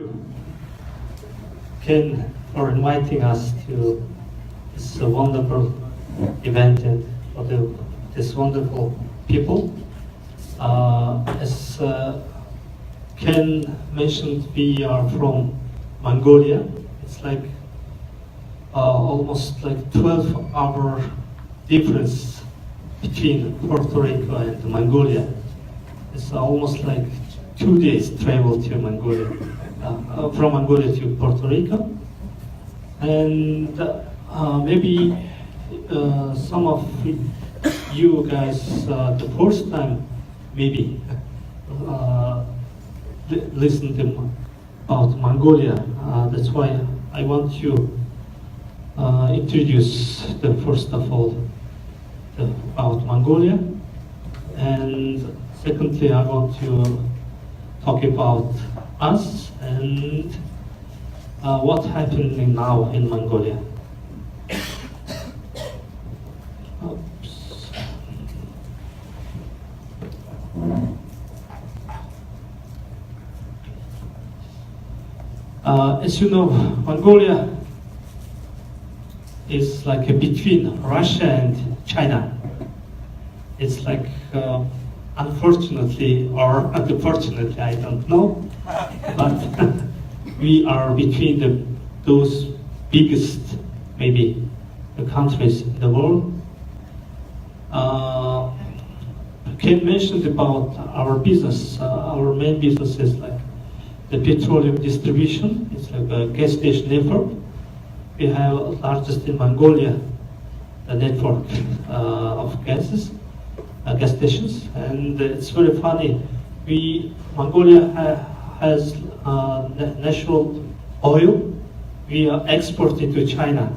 you, Ken, for inviting us to this wonderful event and for this wonderful people. As Ken mentioned, we are from Mongolia. It's like almost like 12-hour difference between Puerto Rico and Mongolia. It's almost like 2 days travel to Mongolia, from Mongolia to Puerto Rico. And maybe some of you guys, the first time maybe listen to about Mongolia. That's why I want to introduce the first of all about Mongolia, and secondly I want to talk about us and what's happening now in Mongolia. Oops. As you know, Mongolia is like between Russia and China. It's like, unfortunately or unfortunately, I don't know, but we are between those biggest, maybe, the countries in the world. Ken mentioned about our business. Our main business is like the petroleum distribution. It's like a gas station network. We have largest in Mongolia, the network of gas stations, and it's very funny. Mongolia has natural oil. We are exporting to China,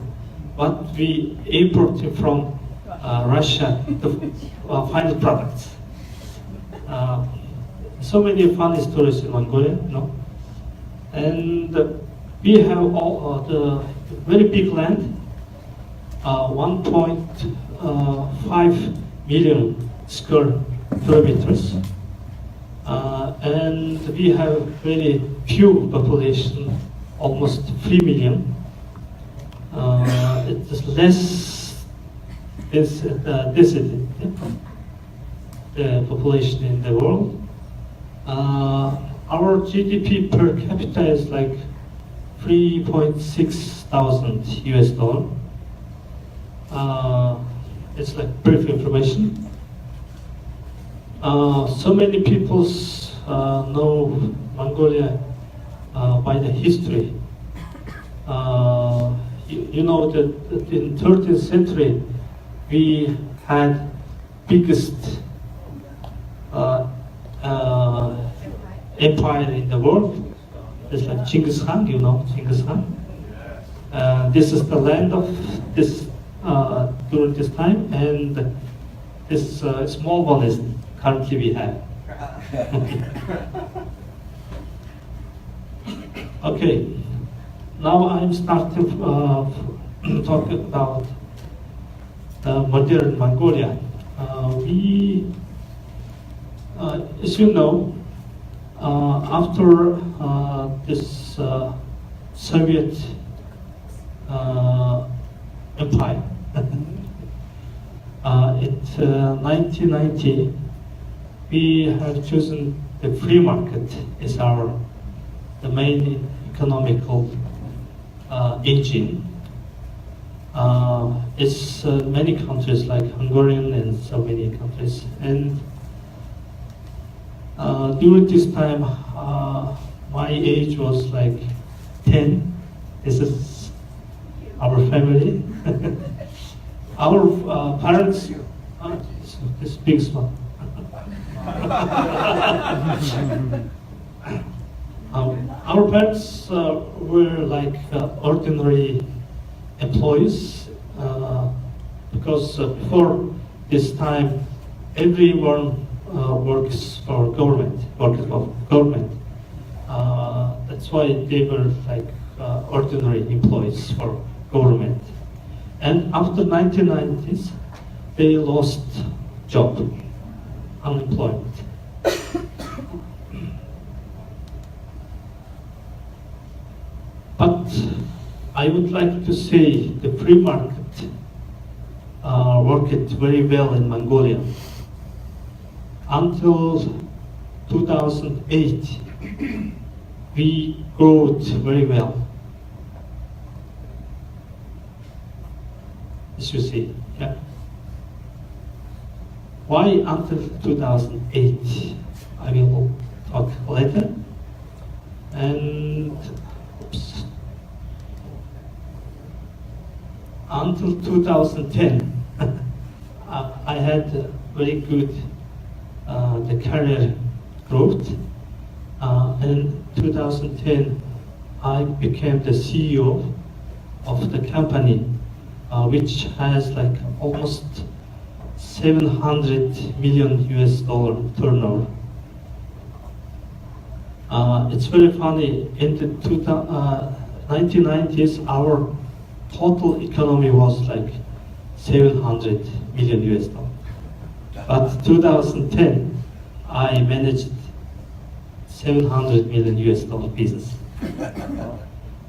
but we import it from Russia the final products. So many funny stories in Mongolia, no? And we have all the very big land, 1.5 million square kilometers, and we have very few population, almost 3 million. It is less density, the population in the world. Our GDP per capita is like 3.6 thousand US dollar. It's like brief information. So many people know Mongolia by the history. You know that in 13th century we had biggest empire in the world. It's like Genghis Khan, you know Genghis Khan. This is the land of this during this time, and this small one is currently we have. Okay, now I'm starting talking about modern Mongolia. As you know, after this Soviet empire, in 1990, we have chosen the free market as the main economical engine. It's many countries like Hungarian and so many countries. And during this time, my age was like 10. This is our family. Our parents, this big one. Our parents were like ordinary employees, because before this time, everyone works for government. That's why they were like ordinary employees for government. And after 1990s, they lost job, unemployment. I would like to say the free market worked very well in Mongolia until 2008. We grew very well, as you see. Yeah. Why until 2008? I will talk later. And oops. Until 2010, I had very good the career growth. In 2010, I became the CEO of the company, which has like almost 700 million US dollar turnover. It's very funny, in the 1990s, our total economy was like 700 million US dollar. But 2010, I managed 700 million US dollar business.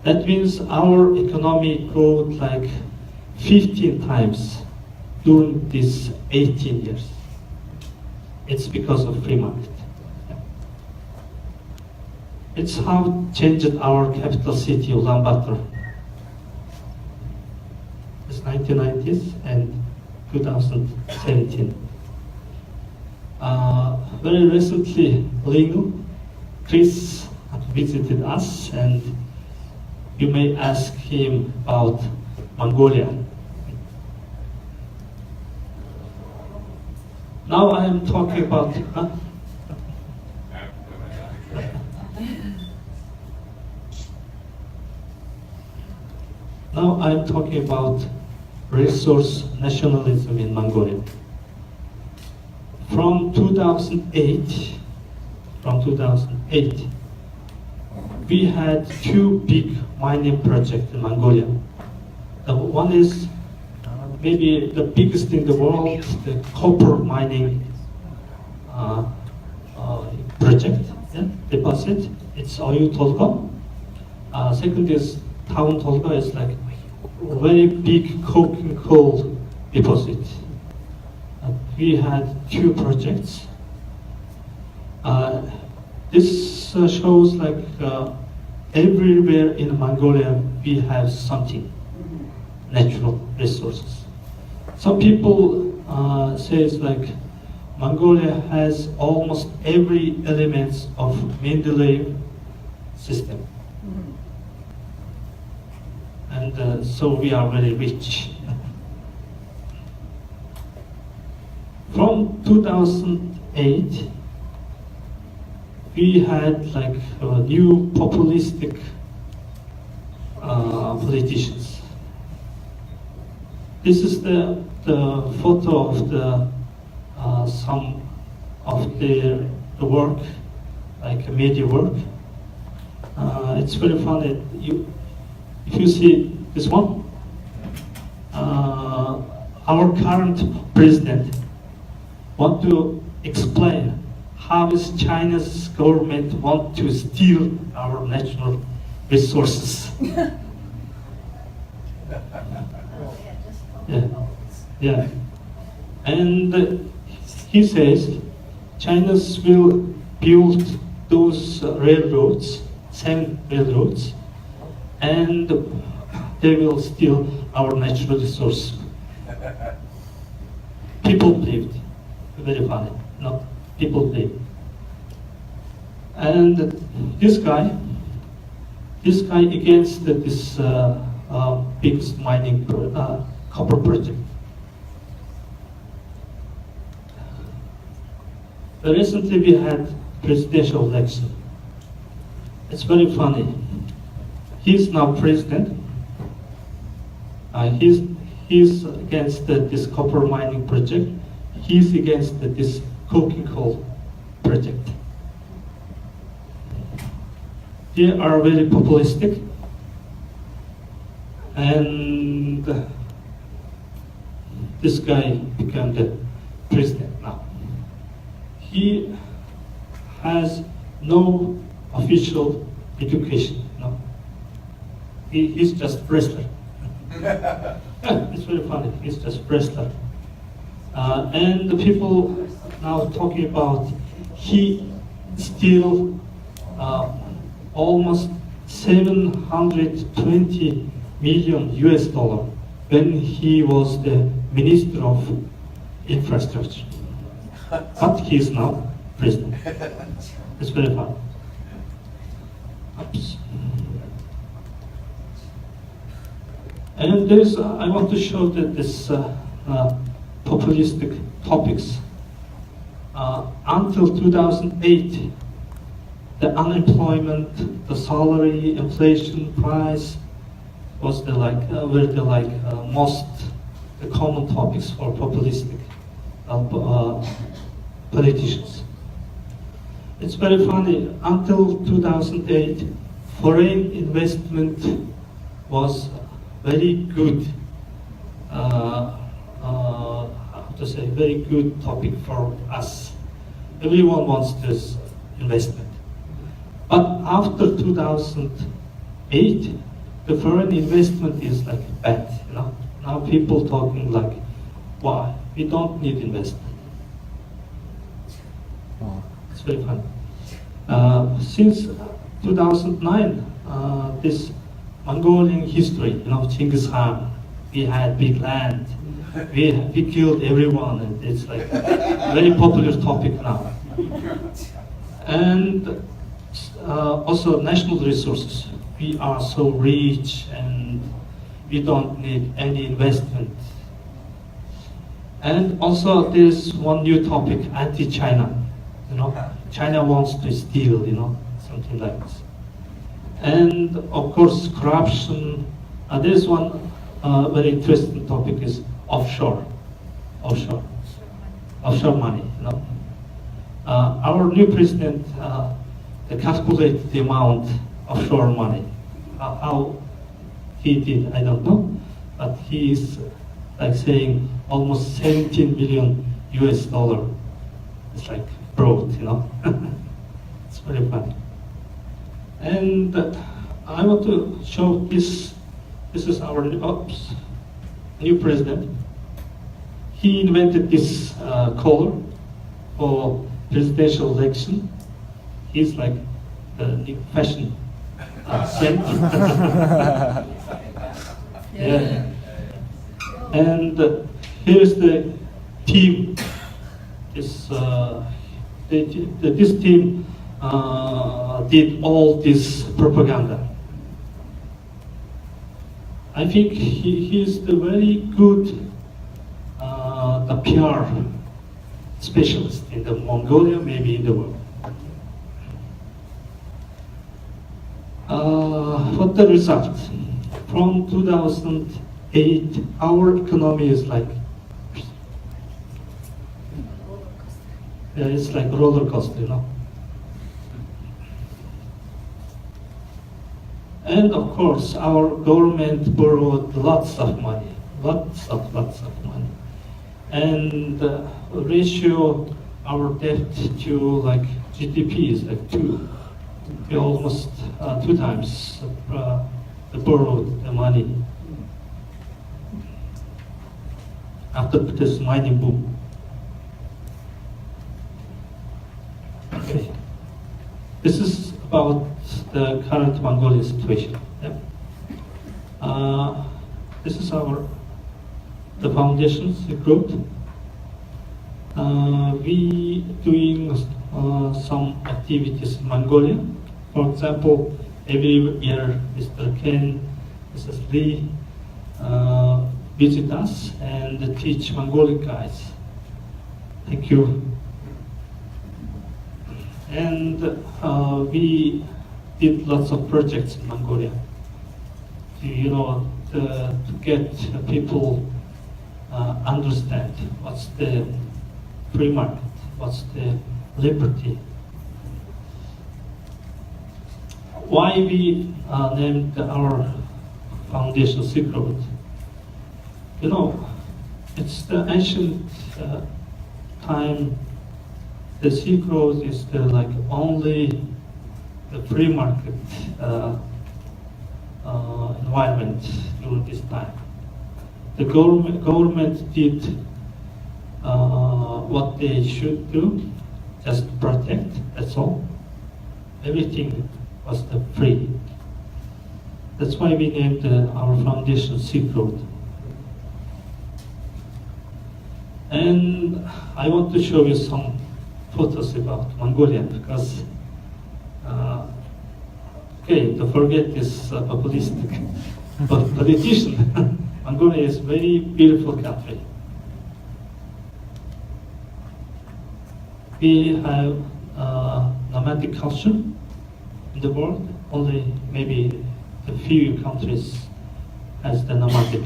That means our economy grew like 15 times during these 18 years. It's because of free market. It's how changed our capital city, Ulaanbaatar. It's 1990s and 2017. Very recently, Chris visited us, and you may ask him about Mongolia. Now I am talking about. Now I am talking about resource nationalism in Mongolia. From 2008, we had two big mining projects in Mongolia. The one is maybe the biggest in the world, the copper mining project, deposit. It's Oyu Tolga. Second is Town Tolga, is like very big coking coal deposit. We had two projects. This shows like everywhere in Mongolia we have something, natural resources. Some people say it's like Mongolia has almost every element of Mendeleev system. And so we are very rich. From 2008, we had like new populistic politicians. This is the photo of the some of the work, like media work. It's very funny. If you see this one, our current president want to explain how is China's government want to steal our natural resources. Yeah. And he says China's will build those railroads, 7 railroads, and they will steal our natural resource. People believed. Very funny. No, people believe. And this guy against this biggest mining copper project. Recently we had presidential election. It's very funny. He's now president. He's against this copper mining project. He's against this coking coal project. They are very populistic, and this guy became the president now. He has no official education. No, He's just wrestler. Yeah, it's very funny. He's just wrestler. And the people now talking about he steal almost 720 million US dollar when he was the Minister of Infrastructure. But he is now president. It's very funny. Oops. And there's, I want to show that this populistic topics. Until 2008, the unemployment, the salary, inflation, price was the were the most the common topics for populistic politicians. It's very funny. Until 2008, foreign investment was very good. How to say, very good topic for us. Everyone wants this investment. But after 2008, the foreign investment is bad. Now people talking why? We don't need investment. It's very funny. Since 2009, this Mongolian history, Genghis Khan, we had big land, we killed everyone, and it's very popular topic now. And also national resources. We are so rich and we don't need any investment. And also there's one new topic, anti-China. China wants to steal, something like this. And of course corruption. There's one very interesting topic is offshore money. Our new president calculated the amount of offshore money. How he did, I don't know, but he is saying almost 17 billion US dollar. It's broad, It's very funny. And I want to show this. This is our new president. He invented this color for presidential election. He's the new fashion scent. Yeah. And here's the team. This team did all this propaganda. I think he is the very good the PR specialist in the Mongolia, maybe in the world. What the result? From 2008, our economy is it's like a roller coaster, And of course, our government borrowed lots of money, lots of money. And ratio our debt to GDP is 2. We almost 2 times borrowed the money after this mining boom. Okay. This is about the current Mongolia situation. Yeah. This is the foundations group. We doing some activities in Mongolia. For example, every year Mr. Ken, Mrs. Lee visit us and teach Mongolian guys. Thank you. And we did lots of projects in Mongolia to get people understand what's the free market, what's the liberty. Why we named our foundation Silk Road? It's the ancient time. The Silk Road is the only the free market in government during this time. The government did what they should do, just protect, that's all. Everything was free. That's why we named our foundation Silk Road. And I want to show you some photos about Mongolia because, okay, to forget this populistic politician, Mongolia is a very beautiful country. We have nomadic culture in the world. Only maybe a few countries has the nomadic,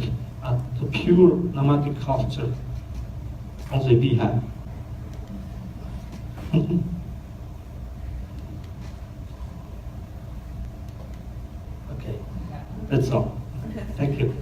the pure nomadic culture. Only we have. Okay, that's all. Thank you.